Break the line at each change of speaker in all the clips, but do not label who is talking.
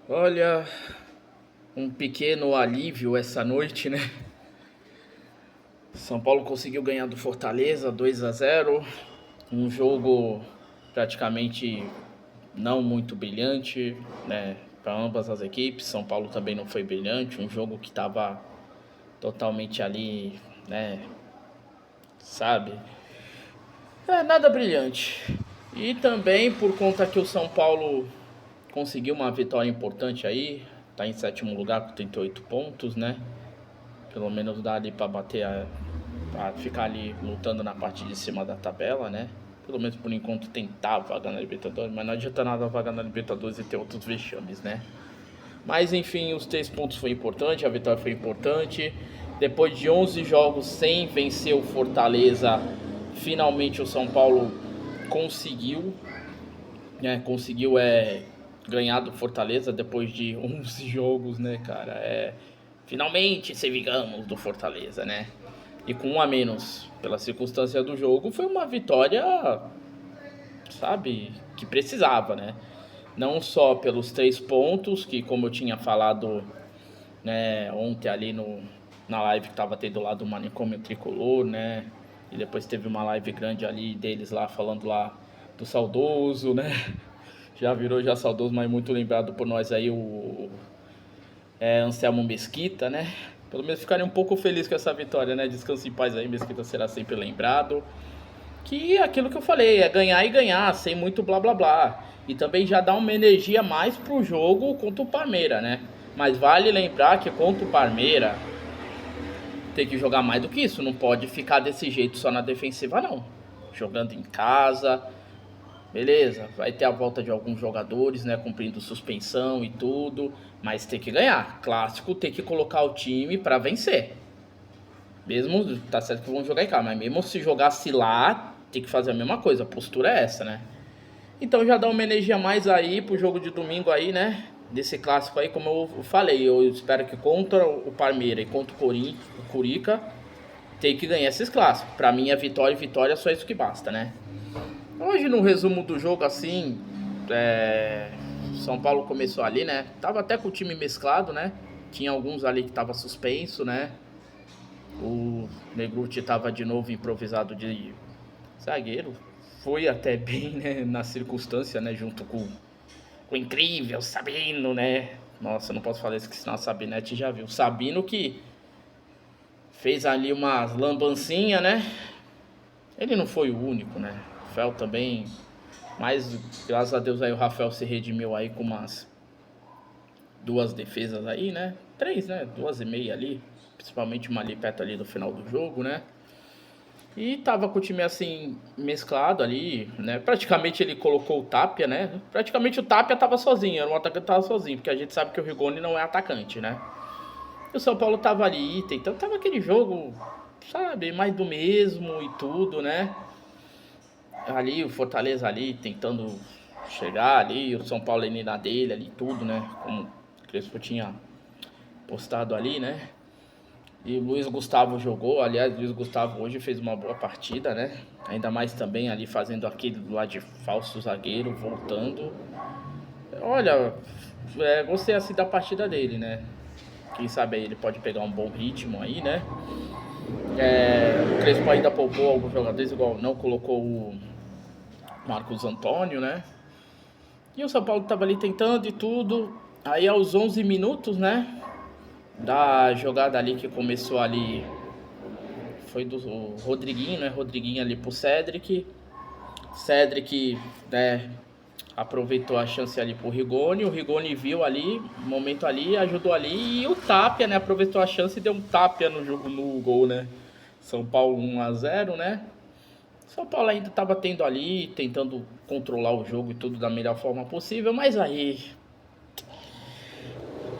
Olha, um pequeno alívio essa noite, né? São Paulo conseguiu ganhar do Fortaleza 2-0. Um jogo praticamente não muito brilhante, né? Para ambas as equipes. São Paulo também não foi brilhante. Um jogo que estava totalmente ali, né? Sabe? Nada brilhante. E também por conta que o São Paulo conseguiu uma vitória importante aí, tá em sétimo lugar com 38 pontos, né? Pelo menos dá ali pra bater, pra ficar ali lutando na parte de cima da tabela, né? Pelo menos por enquanto tentar a vaga na Libertadores, mas não adianta nada a vaga na Libertadores e ter outros vexames, né? Mas enfim, os 3 pontos foi importante, a vitória foi importante. Depois de 11 jogos sem vencer o Fortaleza, finalmente o São Paulo conseguiu, né? Conseguiu ganhar do Fortaleza depois de 11 jogos, né, cara? Finalmente sevigamos do Fortaleza, né? E com um a menos pela circunstância do jogo, foi uma vitória, sabe, que precisava, né? Não só pelos 3 pontos, que como eu tinha falado, né, ontem ali na live que tava tendo lá do Manicômio Tricolor, né? E depois teve uma live grande ali deles lá, falando lá do saudoso, né? Já virou já saudoso, mas muito lembrado por nós aí, o Anselmo Mesquita, né? Pelo menos ficarem um pouco felizes com essa vitória, né? Descanse em paz aí, Mesquita será sempre lembrado. Que é aquilo que eu falei, é ganhar e ganhar, sem muito blá blá blá. E também já dá uma energia mais pro jogo contra o Palmeiras, né? Mas vale lembrar que contra o Palmeiras tem que jogar mais do que isso. Não pode ficar desse jeito só na defensiva, não. Jogando em casa, beleza, vai ter a volta de alguns jogadores, né, cumprindo suspensão e tudo, mas tem que ganhar. Clássico, tem que colocar o time pra vencer. Mesmo, tá certo que vão jogar em casa, mas mesmo se jogasse lá, tem que fazer a mesma coisa. A postura é essa, né? Então já dá uma energia a mais aí pro jogo de domingo aí, né? Desse clássico aí, como eu falei, eu espero que contra o Palmeiras e contra o Curica, tem que ganhar esses clássicos. Pra mim é vitória e vitória, só isso que basta, né? Hoje no resumo do jogo assim, São Paulo começou ali, né? Tava até com o time mesclado, né? Tinha alguns ali que tava suspenso, né? O Negruti tava de novo improvisado de zagueiro. Foi até bem, né? Na circunstância, né? Junto com o incrível Sabino, né? Nossa, não posso falar isso que senão a Sabinete já viu. Sabino que fez ali umas lambancinhas, né? Ele não foi o único, né? O Fel também. Mas graças a Deus aí o Rafael se redimiu aí com umas 2 defesas aí, né? 3, né? 2,5 ali. Principalmente uma ali perto ali do final do jogo, né? E tava com o time assim, mesclado ali, né? Praticamente ele colocou o Tapia, né? Praticamente o Tapia tava sozinho, era um atacante que tava sozinho, porque a gente sabe que o Rigoni não é atacante, né? E o São Paulo tava ali, então tava aquele jogo, sabe, mais do mesmo e tudo, né? Ali o Fortaleza ali tentando chegar ali, o São Paulo indo na dele ali, tudo, né? Como o Crespo tinha postado ali, né? E o Luiz Gustavo jogou, aliás, o Luiz Gustavo hoje fez uma boa partida, né? Ainda mais também ali fazendo aquele lá de falso zagueiro, voltando. Olha, gostei assim da partida dele, né? Quem sabe aí ele pode pegar um bom ritmo aí, né? O Crespo ainda poupou alguns jogadores, igual não colocou o Marcos Antônio, né? E o São Paulo tava ali tentando e tudo. Aí aos 11 minutos, né? Da jogada ali que começou ali, foi do Rodriguinho, né? Rodriguinho ali pro Cedric. Cedric, né? Aproveitou a chance ali pro Rigoni. O Rigoni viu ali, momento ali, ajudou ali. E o Tapia, né? Aproveitou a chance e deu um Tapia no jogo, no gol, né? São Paulo 1-0, né? São Paulo ainda estava tendo ali, tentando controlar o jogo e tudo da melhor forma possível, mas aí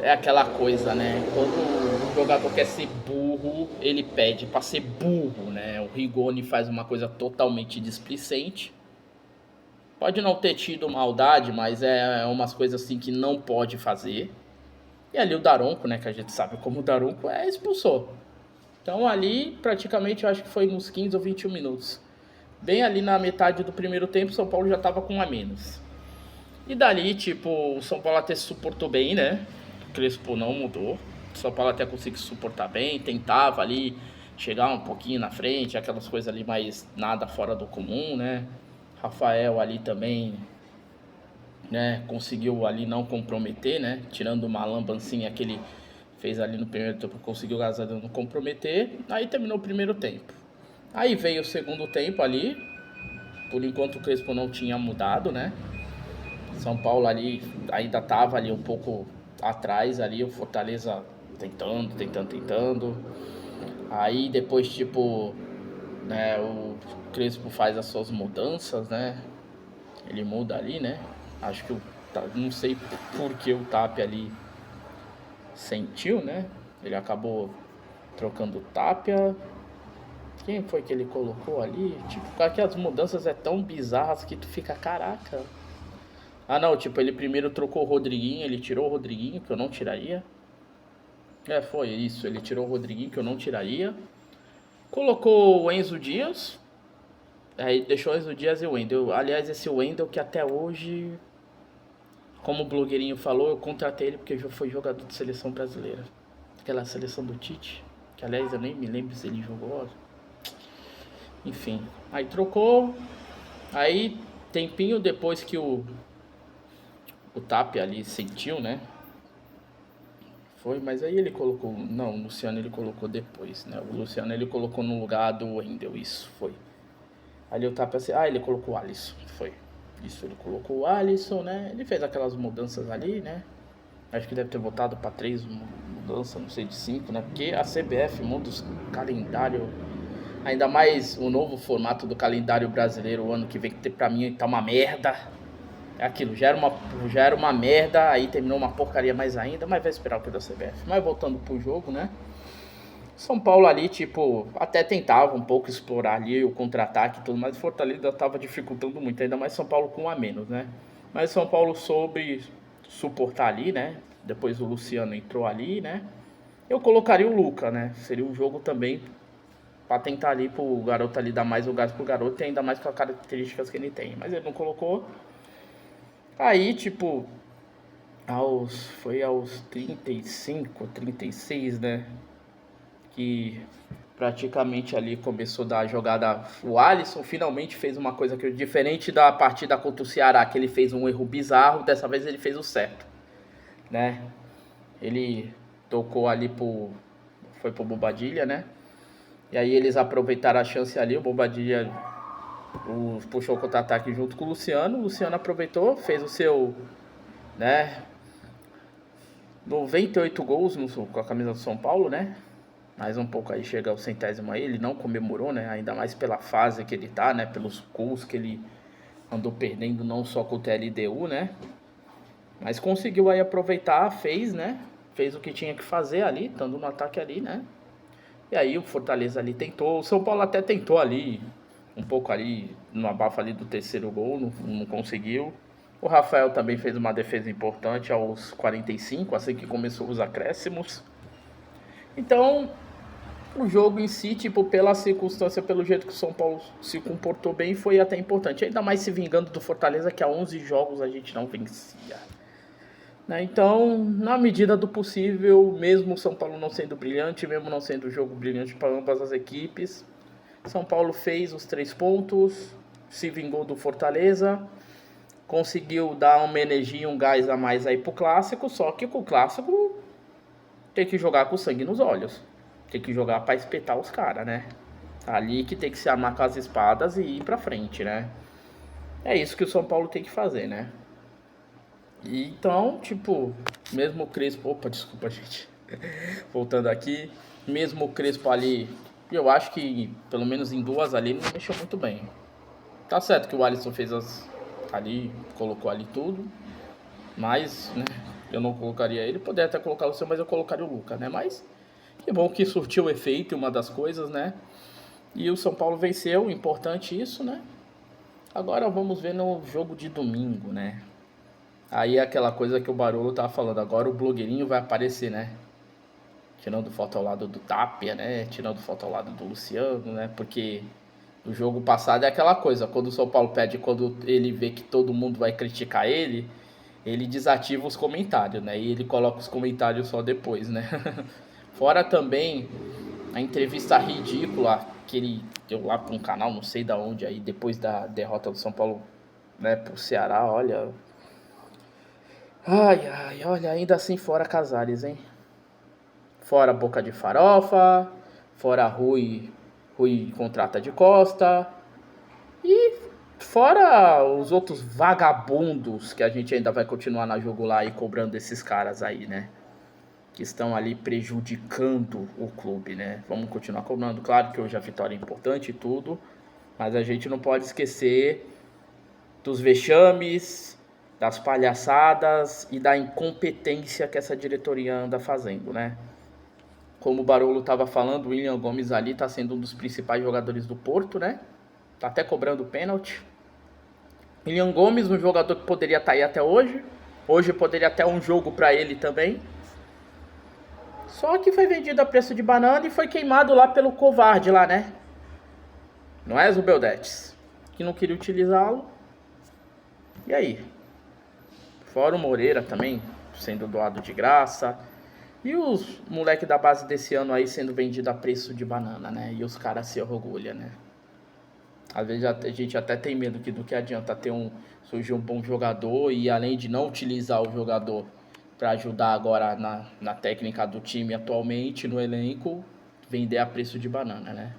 é aquela coisa, né? Quando o jogador quer ser burro, ele pede para ser burro, né? O Rigoni faz uma coisa totalmente displicente. Pode não ter tido maldade, mas é umas coisas assim que não pode fazer. E ali o Daronco, né? Que a gente sabe como o Daronco expulsou. Então ali, praticamente, eu acho que foi nos 15 ou 21 minutos. Bem ali na metade do primeiro tempo, São Paulo já estava com um a menos. E dali, tipo, o São Paulo até se suportou bem, né? O Crespo não mudou. O São Paulo até conseguiu se suportar bem, tentava ali chegar um pouquinho na frente, aquelas coisas ali, mas nada fora do comum, né? Rafael ali também, né, conseguiu ali não comprometer, né? Tirando uma lambancinha que ele fez ali no primeiro tempo, conseguiu, graças a Deus, não comprometer. Aí terminou o primeiro tempo. Aí veio o segundo tempo ali, por enquanto o Crespo não tinha mudado, né? São Paulo ali ainda tava ali um pouco atrás ali, o Fortaleza tentando. Aí depois, tipo, né, o Crespo faz as suas mudanças, né? Ele muda ali, né? Acho que não sei por que o Tapia ali sentiu, né? Ele acabou trocando o Tapia. Quem foi que ele colocou ali? Tipo, que as mudanças é tão bizarras que tu fica, caraca. Ah, não, tipo, ele primeiro trocou o Rodriguinho, ele tirou o Rodriguinho, que eu não tiraria. Foi isso, ele tirou o Rodriguinho, que eu não tiraria. Colocou o Enzo Dias. Aí deixou o Enzo Dias e o Wendel. Aliás, esse Wendel que até hoje, como o blogueirinho falou, eu contratei ele porque foi jogador de seleção brasileira. Aquela seleção do Tite, que aliás eu nem me lembro se ele jogou. Enfim, aí trocou. Aí, tempinho depois que o Tapia ali sentiu, né? Mas aí ele colocou. Não, o Luciano ele colocou depois, né? O Luciano ele colocou no lugar do Wendel, isso foi. Ali o Tapia assim, ele colocou o Alisson, foi. Isso, ele colocou o Alisson, né? Ele fez aquelas mudanças ali, né? Acho que deve ter voltado para 3 mudanças, não sei, de 5, né? Porque a CBF muda os calendário. Ainda mais o novo formato do calendário brasileiro, o ano que vem, que pra mim tá uma merda. É aquilo, já era uma merda, aí terminou uma porcaria mais ainda, mas vai esperar o que da CBF. Mas voltando pro jogo, né? São Paulo ali, tipo, até tentava um pouco explorar ali o contra-ataque e tudo, mas o Fortaleza tava dificultando muito, ainda mais São Paulo com um a menos, né? Mas São Paulo soube suportar ali, né? Depois o Luciano entrou ali, né? Eu colocaria o Luca, né? Seria um jogo também pra tentar ali pro garoto ali dar mais o gás pro garoto, e ainda mais com as características que ele tem. Mas ele não colocou. Aí, tipo, foi aos 35, 36, né? Que praticamente ali começou a dar a jogada. O Alisson finalmente fez uma coisa que, diferente da partida contra o Ceará, que ele fez um erro bizarro, dessa vez ele fez o certo, né? Ele tocou ali foi pro Bobadilha, né? E aí eles aproveitaram a chance ali, o Bobadilha puxou o contra-ataque junto com o Luciano aproveitou, fez o seu, né, 98 gols com a camisa do São Paulo, né? Mais um pouco aí chega ao 100º aí, ele não comemorou, né? Ainda mais pela fase que ele tá, né? Pelos gols que ele andou perdendo, não só com o TLDU, né? Mas conseguiu aí aproveitar, fez, né? Fez o que tinha que fazer ali, estando no ataque ali, né? E aí o Fortaleza ali tentou, o São Paulo até tentou ali, um pouco ali, no abafo ali do terceiro gol, não conseguiu. O Rafael também fez uma defesa importante aos 45, assim que começou os acréscimos. Então, o jogo em si, tipo, pela circunstância, pelo jeito que o São Paulo se comportou bem, foi até importante. Ainda mais se vingando do Fortaleza, que há 11 jogos a gente não vencia. Né? Então, na medida do possível, mesmo o São Paulo não sendo brilhante, mesmo não sendo um jogo brilhante para ambas as equipes, São Paulo fez os 3 pontos, se vingou do Fortaleza, conseguiu dar uma energia, um gás a mais aí pro Clássico, só que com o Clássico tem que jogar com sangue nos olhos. Tem que jogar pra espetar os caras, né? Ali que tem que se armar com as espadas e ir pra frente, né? É isso que o São Paulo tem que fazer, né? E então, tipo, mesmo o Crespo... Opa, desculpa, gente. Voltando aqui. Mesmo o Crespo ali, eu acho que pelo menos em 2 ali ele mexeu muito bem. Tá certo que o Alisson fez ali, colocou ali tudo. Mas, né, eu não colocaria ele. Poderia até colocar o seu, mas eu colocaria o Luca, né? Mas que bom que surtiu o efeito, uma das coisas, né? E o São Paulo venceu, importante isso, né? Agora vamos ver no jogo de domingo, né? Aí é aquela coisa que o Barolo tava falando, agora o blogueirinho vai aparecer, né? Tirando foto ao lado do Tapia, né? Tirando foto ao lado do Luciano, né? Porque O jogo passado é aquela coisa, quando o São Paulo perde, quando ele vê que todo mundo vai criticar ele desativa os comentários, né? E ele coloca os comentários só depois, né? Fora também a entrevista ridícula que ele deu lá para um canal, não sei da onde, aí depois da derrota do São Paulo, né, pro Ceará, olha. Ai, ai, olha, ainda assim fora Casares, hein? Fora Boca de Farofa, fora Rui contrata de Costa. E fora os outros vagabundos que a gente ainda vai continuar na jogo lá e cobrando esses caras aí, né? Que estão ali prejudicando o clube, né? Vamos continuar cobrando. Claro que hoje a vitória é importante e tudo, mas a gente não pode esquecer dos vexames, das palhaçadas e da incompetência que essa diretoria anda fazendo, né? Como o Barolo estava falando, o William Gomes ali está sendo um dos principais jogadores do Porto, né? Tá até cobrando pênalti. William Gomes, um jogador que poderia estar aí até hoje. Hoje poderia até um jogo para ele também. Só que foi vendido a preço de banana e foi queimado lá pelo covarde lá, né? Não é, Zubeldetes? Que não queria utilizá-lo. E aí? Fora o Moreira também, sendo doado de graça. E os moleques da base desse ano aí sendo vendido a preço de banana, né? E os caras se orgulham, né? Às vezes a gente até tem medo que do que adianta surgir um bom jogador e além de não utilizar o jogador para ajudar agora na técnica do time atualmente, no elenco, vender a preço de banana, né?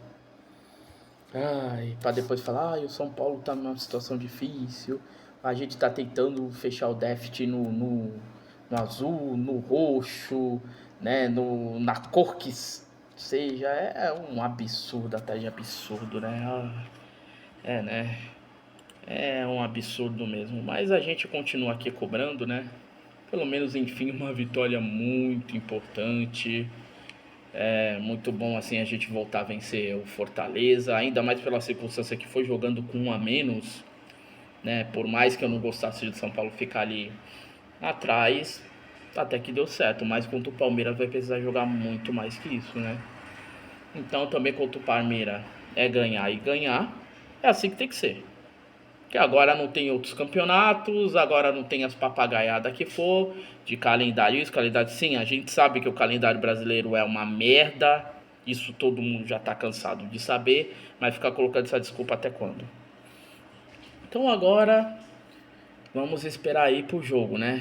Ai, para depois falar, o São Paulo tá numa situação difícil, a gente tá tentando fechar o déficit no azul, no roxo, né, na cor que seja, é um absurdo atrás de absurdo, né? Né? É um absurdo mesmo. Mas a gente continua aqui cobrando, né? Pelo menos, enfim, uma vitória muito importante. É muito bom, assim, a gente voltar a vencer o Fortaleza. Ainda mais pela circunstância que foi jogando com um a menos, né? Por mais que eu não gostasse de São Paulo ficar ali atrás, até que deu certo. Mas contra o Palmeiras vai precisar jogar muito mais que isso, né? Então também contra o Palmeiras é ganhar e ganhar. É assim que tem que ser. Que agora não tem outros campeonatos, agora não tem as papagaiadas que for, de calendário isso, calendário sim, a gente sabe que o calendário brasileiro é uma merda, isso todo mundo já tá cansado de saber, mas ficar colocando essa desculpa até quando? Então agora vamos esperar aí pro jogo, né?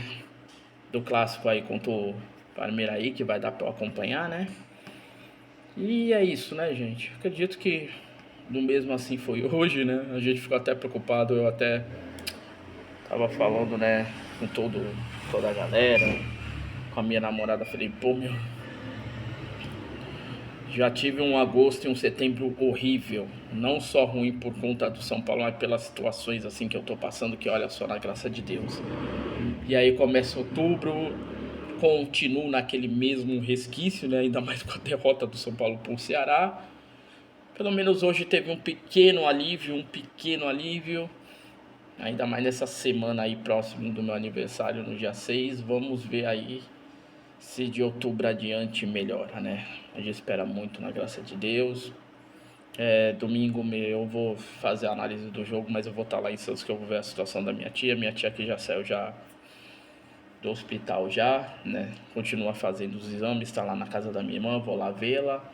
Do clássico aí contra o Palmeiras aí, que vai dar pra acompanhar, né? E é isso, né, gente? Acredito que do mesmo assim foi hoje, né? A gente ficou até preocupado, eu até tava falando, né, com toda a galera, com a minha namorada, falei, pô, meu, já tive um agosto e um setembro horrível, não só ruim por conta do São Paulo, mas pelas situações assim que eu tô passando, que olha só, na graça de Deus. E aí começa outubro, continuo naquele mesmo resquício, né, ainda mais com a derrota do São Paulo pro Ceará. Pelo menos hoje teve um pequeno alívio. Ainda mais nessa semana aí próximo do meu aniversário, no dia 6. Vamos ver aí se de outubro adiante melhora, né? A gente espera muito na graça de Deus. Domingo eu vou fazer a análise do jogo, mas eu vou estar lá em Santos que eu vou ver a situação da minha tia. Minha tia que já saiu já do hospital já, né? Continua fazendo os exames, está lá na casa da minha irmã, vou lá vê-la.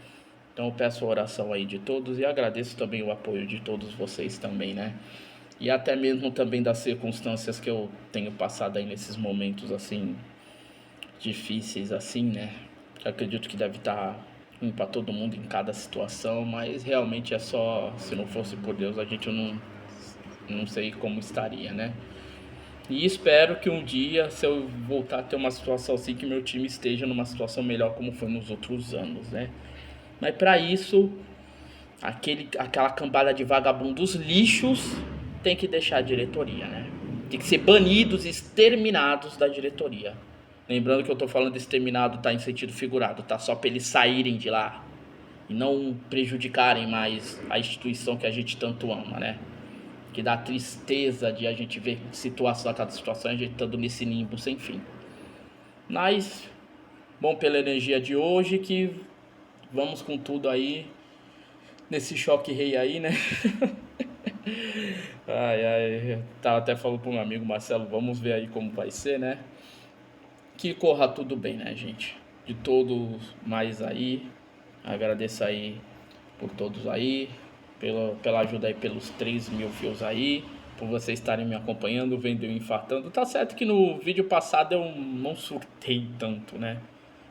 Então eu peço a oração aí de todos e agradeço também o apoio de todos vocês também, né? E até mesmo também das circunstâncias que eu tenho passado aí nesses momentos assim difíceis assim, né? Que acredito que deve estar ruim para todo mundo em cada situação, mas realmente é só, se não fosse por Deus, a gente não sei como estaria, né? E espero que um dia, se eu voltar a ter uma situação assim, que meu time esteja numa situação melhor como foi nos outros anos, né? Mas para isso, aquela cambada de vagabundos lixos tem que deixar a diretoria, né? Tem que ser banidos, exterminados da diretoria. Lembrando que eu tô falando de exterminado, tá em sentido figurado, tá? Só para eles saírem de lá e não prejudicarem mais a instituição que a gente tanto ama, né? Que dá tristeza de a gente ver situação a cada situação, a gente estando nesse limbo sem fim. Mas, bom pela energia de hoje, que vamos com tudo aí nesse choque rei aí, né? Ai, ai, tava até falando pro meu amigo Marcelo, vamos ver aí como vai ser, né? Que corra tudo bem, né, gente? De todos mais aí, agradeço aí por todos aí, pela ajuda aí pelos 3.000 views aí, por vocês estarem me acompanhando, vendo eu infartando. Tá certo que no vídeo passado eu não surtei tanto, né?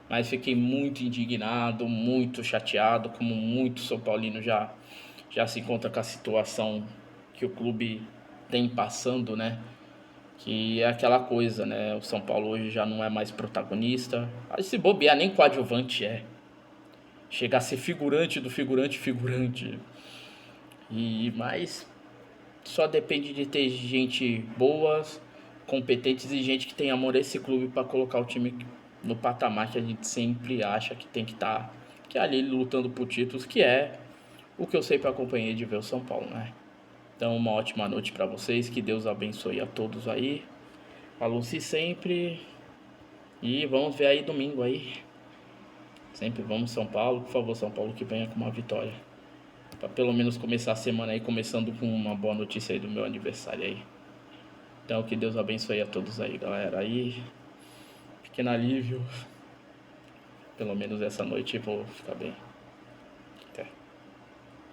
Mas fiquei muito indignado, muito chateado, como muito São Paulino já se encontra com a situação que o clube tem passando, né? Que é aquela coisa, né? O São Paulo hoje já não é mais protagonista. Aí se bobear, nem coadjuvante é. Chega a ser figurante do figurante figurante. Mas só depende de ter gente boa, competentes e gente que tem amor a esse clube para colocar o time no patamar que a gente sempre acha que tem que estar, que é ali lutando por títulos, que é o que eu sempre acompanhei de ver o São Paulo, né? Então, uma ótima noite para vocês, que Deus abençoe a todos aí. Falou-se sempre e vamos ver aí domingo aí. Sempre vamos São Paulo, por favor, São Paulo que venha com uma vitória. Pra pelo menos começar a semana aí, começando com uma boa notícia aí do meu aniversário aí. Então que Deus abençoe a todos aí, galera. Aí, pequeno alívio. Pelo menos essa noite eu vou ficar bem.